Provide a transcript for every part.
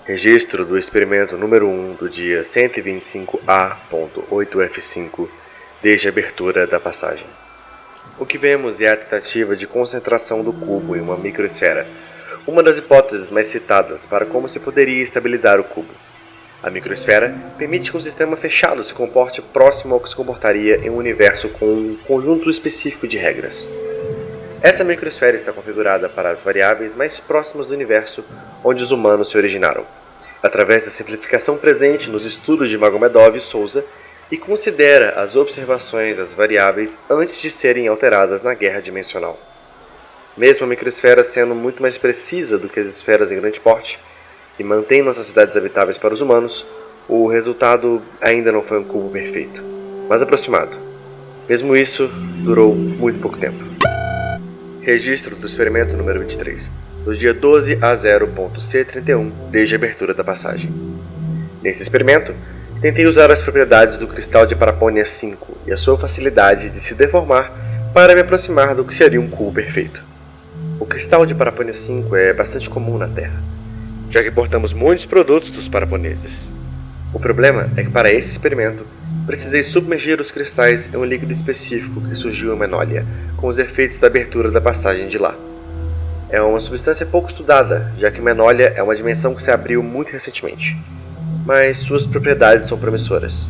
Registro do experimento número 1 do dia 125A.8F5 desde a abertura da passagem. O que vemos é a tentativa de concentração do cubo em uma microesfera, uma das hipóteses mais citadas para como se poderia estabilizar o cubo. A microesfera permite que um sistema fechado se comporte próximo ao que se comportaria em um universo com um conjunto específico de regras. Essa microesfera está configurada para as variáveis mais próximas do universo onde os humanos se originaram, através da simplificação presente nos estudos de Magomedov e Souza, e considera as observações das variáveis antes de serem alteradas na guerra dimensional. Mesmo a microesfera sendo muito mais precisa do que as esferas em grande porte, que mantêm nossas cidades habitáveis para os humanos, o resultado ainda não foi um cubo perfeito, mas aproximado. Mesmo isso, durou muito pouco tempo. Registro do experimento número 23, do dia 12A0.C31, desde a abertura da passagem. Nesse experimento, tentei usar as propriedades do cristal de Parapônia 5 e a sua facilidade de se deformar para me aproximar do que seria um cubo perfeito. O cristal de Parapônia 5 é bastante comum na Terra, já que importamos muitos produtos dos paraponeses. O problema é que para esse experimento, precisei submergir os cristais em um líquido específico que surgiu em Menólia, com os efeitos da abertura da passagem de lá. É uma substância pouco estudada, já que Menólia é uma dimensão que se abriu muito recentemente, mas suas propriedades são promissoras.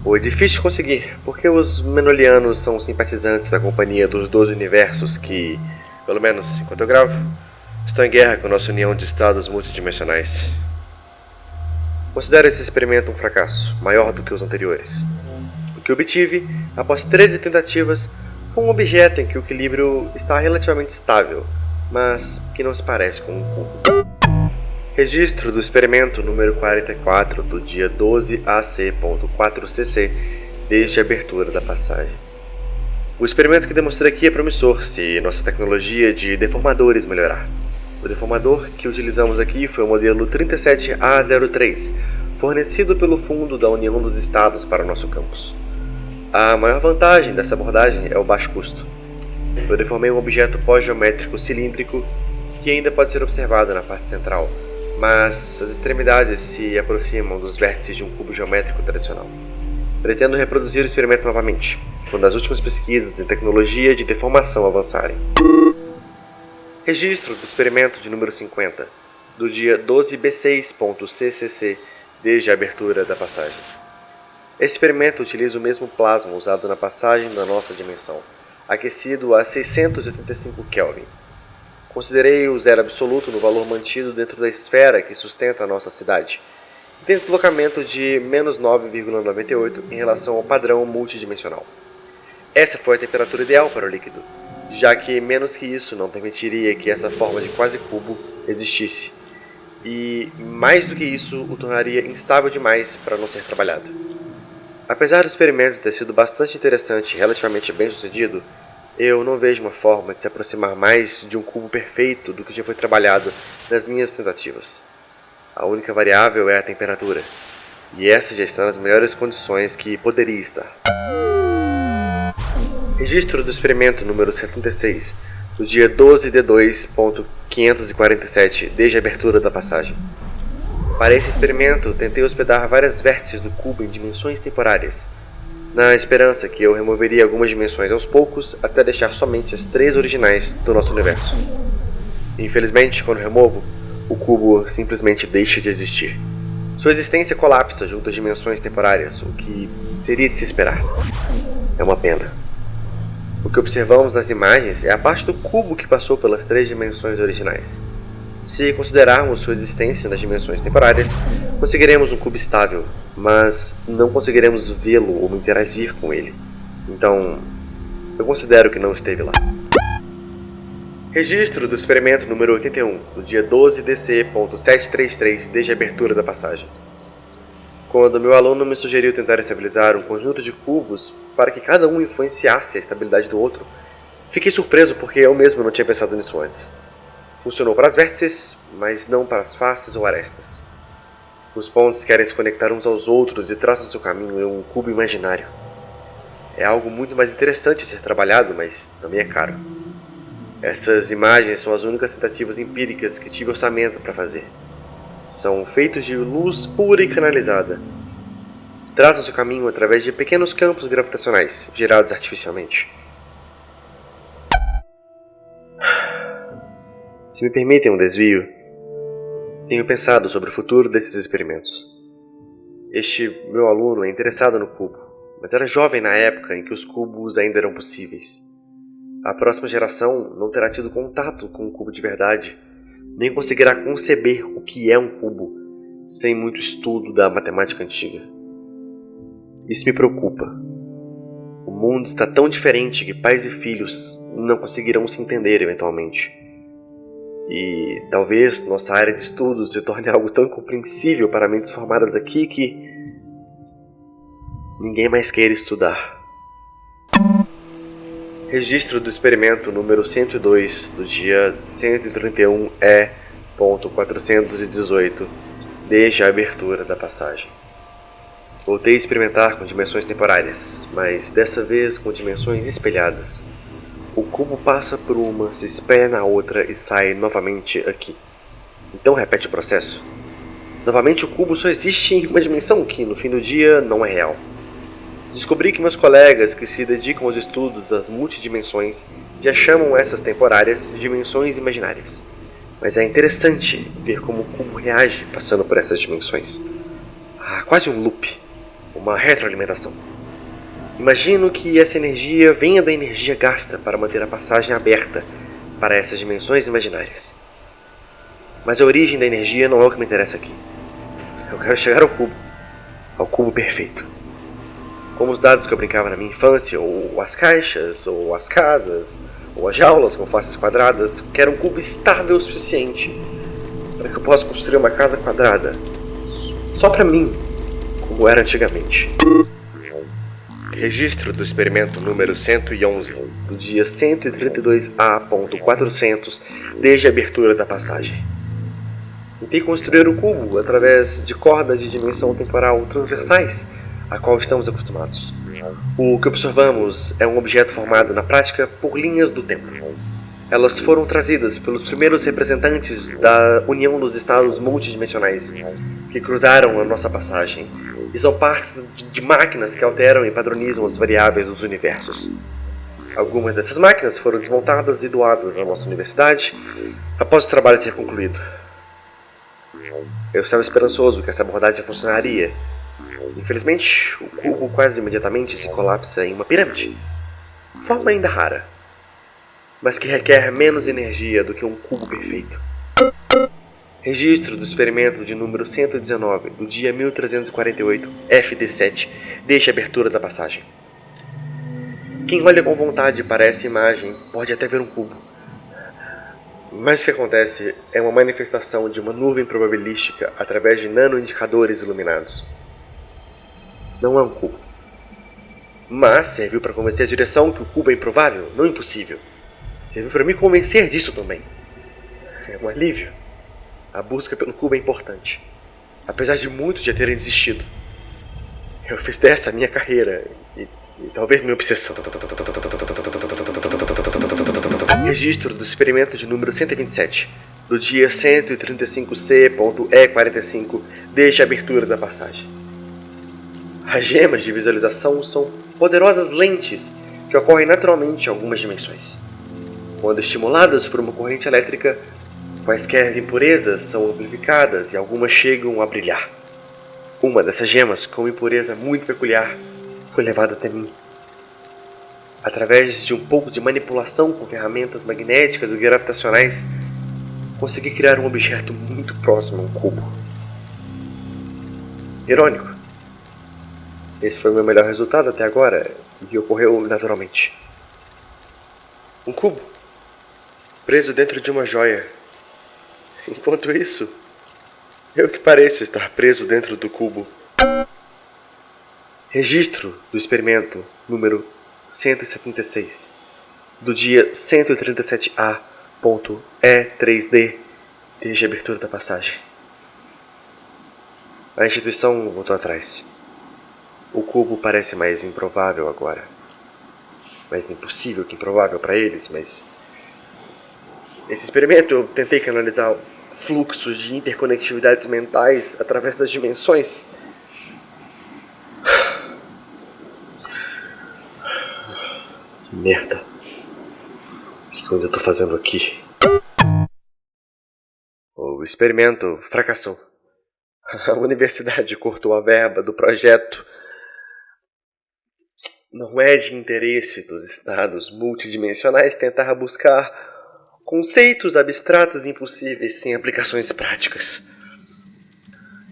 Foi difícil de conseguir, porque os menolianos são simpatizantes da Companhia dos 12 Universos que, pelo menos enquanto eu gravo, estão em guerra com nossa união de estados multidimensionais. Considero esse experimento um fracasso, maior do que os anteriores. O que obtive, após 13 tentativas, foi um objeto em que o equilíbrio está relativamente estável, mas que não se parece com um cubo. Registro do experimento número 44 do dia 12AC.4cc desde a abertura da passagem. O experimento que demonstrei aqui é promissor se nossa tecnologia de deformadores melhorar. O deformador que utilizamos aqui foi o modelo 37A03, fornecido pelo Fundo da União dos Estados para o nosso campus. A maior vantagem dessa abordagem é o baixo custo. Eu deformei um objeto pós-geométrico cilíndrico que ainda pode ser observado na parte central, mas as extremidades se aproximam dos vértices de um cubo geométrico tradicional. Pretendo reproduzir o experimento novamente, quando as últimas pesquisas em tecnologia de deformação avançarem. Registro do experimento de número 50, do dia 12B6.CCC, desde a abertura da passagem. Esse experimento utiliza o mesmo plasma usado na passagem da nossa dimensão, aquecido a 685 Kelvin. Considerei o zero absoluto no valor mantido dentro da esfera que sustenta a nossa cidade, e tem deslocamento de menos 9,98 em relação ao padrão multidimensional. Essa foi a temperatura ideal para o líquido, já que menos que isso não permitiria que essa forma de quase cubo existisse, e mais do que isso o tornaria instável demais para não ser trabalhado. Apesar do experimento ter sido bastante interessante e relativamente bem sucedido, eu não vejo uma forma de se aproximar mais de um cubo perfeito do que já foi trabalhado nas minhas tentativas. A única variável é a temperatura, e essa já está nas melhores condições que poderia estar. Registro do experimento número 76, do dia 12D2.547, desde a abertura da passagem. Para esse experimento, tentei hospedar várias vértices do cubo em dimensões temporárias, na esperança que eu removeria algumas dimensões aos poucos até deixar somente as 3 originais do nosso universo. Infelizmente, quando removo, o cubo simplesmente deixa de existir. Sua existência colapsa junto às dimensões temporárias, o que seria de se esperar. É uma pena. O que observamos nas imagens é a parte do cubo que passou pelas 3 dimensões originais. Se considerarmos sua existência nas dimensões temporárias, conseguiremos um cubo estável, mas não conseguiremos vê-lo ou interagir com ele. Então, eu considero que não esteve lá. Registro do experimento número 81, do dia 12DC.733, desde a abertura da passagem. Quando meu aluno me sugeriu tentar estabilizar um conjunto de cubos para que cada um influenciasse a estabilidade do outro, fiquei surpreso porque eu mesmo não tinha pensado nisso antes. Funcionou para as vértices, mas não para as faces ou arestas. Os pontos querem se conectar uns aos outros e traçam seu caminho em um cubo imaginário. É algo muito mais interessante a ser trabalhado, mas também é caro. Essas imagens são as únicas tentativas empíricas que tive orçamento para fazer. São feitos de luz pura e canalizada. Traçam seu caminho através de pequenos campos gravitacionais, gerados artificialmente. Se me permitem um desvio, tenho pensado sobre o futuro desses experimentos. Este meu aluno é interessado no cubo, mas era jovem na época em que os cubos ainda eram possíveis. A próxima geração não terá tido contato com um cubo de verdade, nem conseguirá conceber o que é um cubo, sem muito estudo da matemática antiga. Isso me preocupa. O mundo está tão diferente que pais e filhos não conseguirão se entender eventualmente. E talvez nossa área de estudos se torne algo tão incompreensível para mentes formadas aqui que ninguém mais queira estudar. Registro do experimento número 102 do dia 131E.418 desde a abertura da passagem. Voltei a experimentar com dimensões temporárias, mas dessa vez com dimensões espelhadas. O cubo passa por uma, se espelha na outra e sai novamente aqui. Então repete o processo. Novamente o cubo só existe em uma dimensão que, no fim do dia, não é real. Descobri que meus colegas que se dedicam aos estudos das multidimensões já chamam essas temporárias de dimensões imaginárias. Mas é interessante ver como o cubo reage passando por essas dimensões. Quase um loop, uma retroalimentação. Imagino que essa energia venha da energia gasta para manter a passagem aberta para essas dimensões imaginárias. Mas a origem da energia não é o que me interessa aqui. Eu quero chegar ao cubo perfeito. Como os dados que eu brincava na minha infância, ou as caixas, ou as casas, ou as jaulas com faces quadradas, quero um cubo estável o suficiente para que eu possa construir uma casa quadrada, só para mim, como era antigamente. Registro do experimento número 111, do dia 132A.400, desde a abertura da passagem. Tentei construir o cubo através de cordas de dimensão temporal transversais, a qual estamos acostumados. O que observamos é um objeto formado na prática por linhas do tempo. Elas foram trazidas pelos primeiros representantes da União dos Estados Multidimensionais, que cruzaram a nossa passagem, e são partes de máquinas que alteram e padronizam as variáveis dos universos. Algumas dessas máquinas foram desmontadas e doadas à nossa universidade após o trabalho ser concluído. Eu estava esperançoso que essa abordagem funcionaria. Infelizmente, o cubo quase imediatamente se colapsa em uma pirâmide. Forma ainda rara, mas que requer menos energia do que um cubo perfeito. Registro do experimento de número 119, do dia 1348, FD7, desde a abertura da passagem. Quem olha com vontade para essa imagem pode até ver um cubo. Mas o que acontece é uma manifestação de uma nuvem probabilística através de nanoindicadores iluminados. Não é um cubo. Mas serviu para convencer a direção que o cubo é improvável, não impossível. Serviu para me convencer disso também. É um alívio. A busca pelo cubo é importante, apesar de muitos já terem desistido. Eu fiz dessa a minha carreira e talvez minha obsessão. Registro do experimento de número 127, do dia 135C.E45, desde a abertura da passagem. As gemas de visualização são poderosas lentes que ocorrem naturalmente em algumas dimensões. Quando estimuladas por uma corrente elétrica, quaisquer impurezas são amplificadas e algumas chegam a brilhar. Uma dessas gemas, com uma impureza muito peculiar, foi levada até mim. Através de um pouco de manipulação com ferramentas magnéticas e gravitacionais, consegui criar um objeto muito próximo a um cubo. Irônico. Esse foi o meu melhor resultado até agora e ocorreu naturalmente. Um cubo, preso dentro de uma joia. Enquanto isso, eu que pareço estar preso dentro do cubo. Registro do experimento número 176, do dia 137A.E3D, desde a abertura da passagem. A instituição voltou atrás. O cubo parece mais improvável agora. mais impossível que improvável para eles, mas nesse experimento eu tentei canalizar fluxos de interconectividades mentais através das dimensões. Que merda. O que eu ainda tô fazendo aqui? O experimento fracassou. A universidade cortou a verba do projeto. Não é de interesse dos estados multidimensionais tentar buscar conceitos abstratos e impossíveis sem aplicações práticas.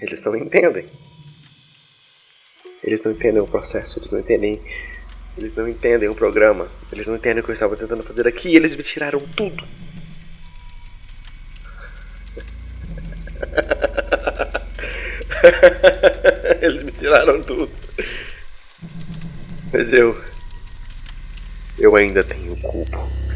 Eles não entendem. Eles não entendem o processo, eles não entendem o programa, eles não entendem o que eu estava tentando fazer aqui, eles me tiraram tudo. Eles me tiraram tudo. Mas eu ainda tenho o cubo.